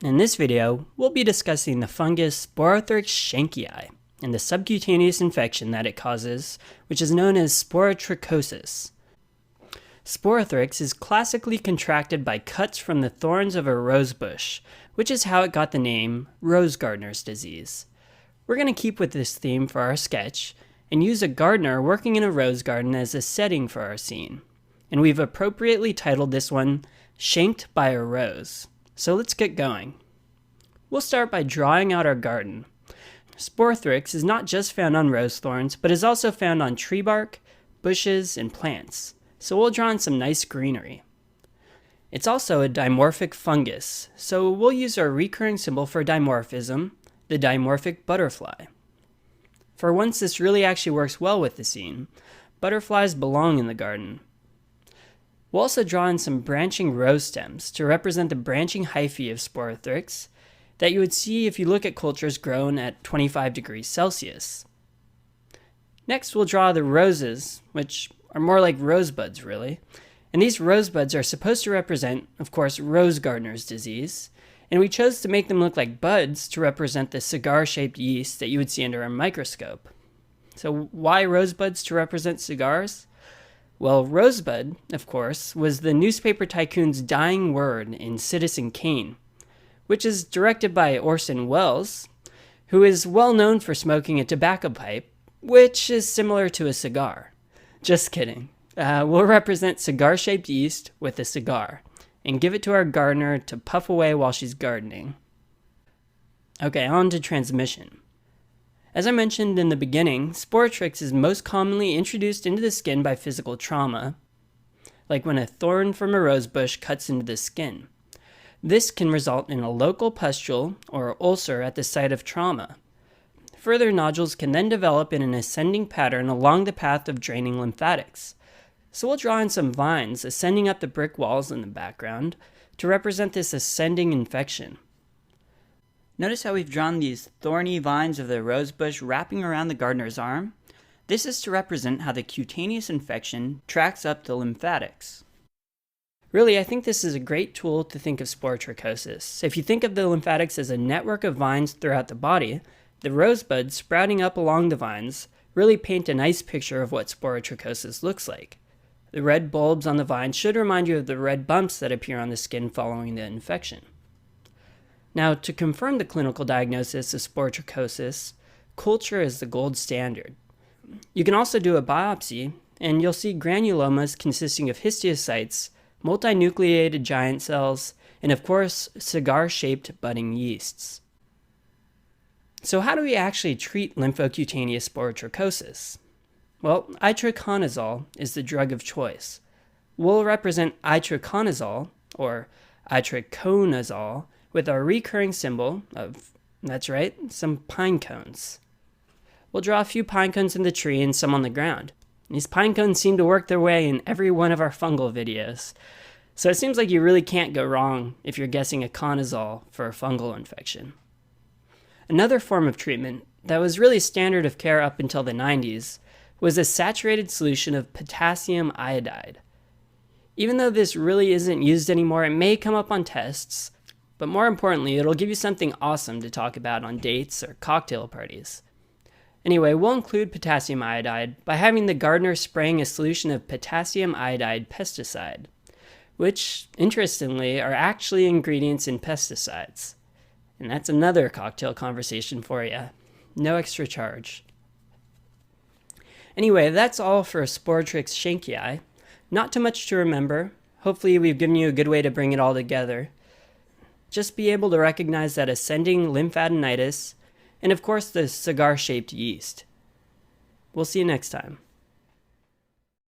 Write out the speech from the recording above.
In this video, we'll be discussing the fungus Sporothrix schencki and the subcutaneous infection that it causes, which is known as sporotrichosis. Sporothrix is classically contracted by cuts from the thorns of a rose bush, which is how it got the name rose gardener's disease. We're going to keep with this theme for our sketch and use a gardener working in a rose garden as a setting for our scene. And we've appropriately titled this one Shanked by a Rose. So let's get going. We'll start by drawing out our garden. Sporothrix is not just found on rose thorns, but is also found on tree bark, bushes, and plants. So we'll draw in some nice greenery. It's also a dimorphic fungus, so we'll use our recurring symbol for dimorphism, the dimorphic butterfly. For once, this really actually works well with the scene. Butterflies belong in the garden. We'll also draw in some branching rose stems to represent the branching hyphae of Sporothrix that you would see if you look at cultures grown at 25 degrees Celsius. Next, we'll draw the roses, which are more like rosebuds, really. And these rosebuds are supposed to represent, of course, rose gardener's disease. And we chose to make them look like buds to represent the cigar-shaped yeast that you would see under a microscope. So why rosebuds to represent cigars? Well, Rosebud, of course, was the newspaper tycoon's dying word in Citizen Kane, which is directed by Orson Welles, who is well known for smoking a tobacco pipe, which is similar to a cigar. Just kidding. We'll represent cigar-shaped yeast with a cigar, and give it to our gardener to puff away while she's gardening. Okay, on to transmission. As I mentioned in the beginning, Sporothrix is most commonly introduced into the skin by physical trauma, like when a thorn from a rose bush cuts into the skin. This can result in a local pustule or ulcer at the site of trauma. Further nodules can then develop in an ascending pattern along the path of draining lymphatics. So we'll draw in some vines ascending up the brick walls in the background to represent this ascending infection. Notice how we've drawn these thorny vines of the rosebush wrapping around the gardener's arm? This is to represent how the cutaneous infection tracks up the lymphatics. Really, I think this is a great tool to think of sporotrichosis. If you think of the lymphatics as a network of vines throughout the body, the rosebuds sprouting up along the vines really paint a nice picture of what sporotrichosis looks like. The red bulbs on the vine should remind you of the red bumps that appear on the skin following the infection. Now, to confirm the clinical diagnosis of sporotrichosis, culture is the gold standard. You can also do a biopsy, and you'll see granulomas consisting of histiocytes, multinucleated giant cells, and of course, cigar-shaped budding yeasts. So how do we actually treat lymphocutaneous sporotrichosis? Well, itraconazole is the drug of choice. We'll represent itraconazole, or itraconazole, with our recurring symbol of, that's right, some pine cones. We'll draw a few pine cones in the tree and some on the ground. These pine cones seem to work their way in every one of our fungal videos. So it seems like you really can't go wrong if you're guessing a conazole for a fungal infection. Another form of treatment that was really standard of care up until the 90s was a saturated solution of potassium iodide. Even though this really isn't used anymore, it may come up on tests, but more importantly, it'll give you something awesome to talk about on dates or cocktail parties. Anyway, we'll include potassium iodide by having the gardener spraying a solution of potassium iodide pesticide, which, interestingly, are actually ingredients in pesticides. And that's another cocktail conversation for you. No extra charge. Anyway, that's all for Sporothrix schencki. Not too much to remember. Hopefully we've given you a good way to bring it all together. Just be able to recognize that ascending lymphadenitis, and of course the cigar-shaped yeast. We'll see you next time.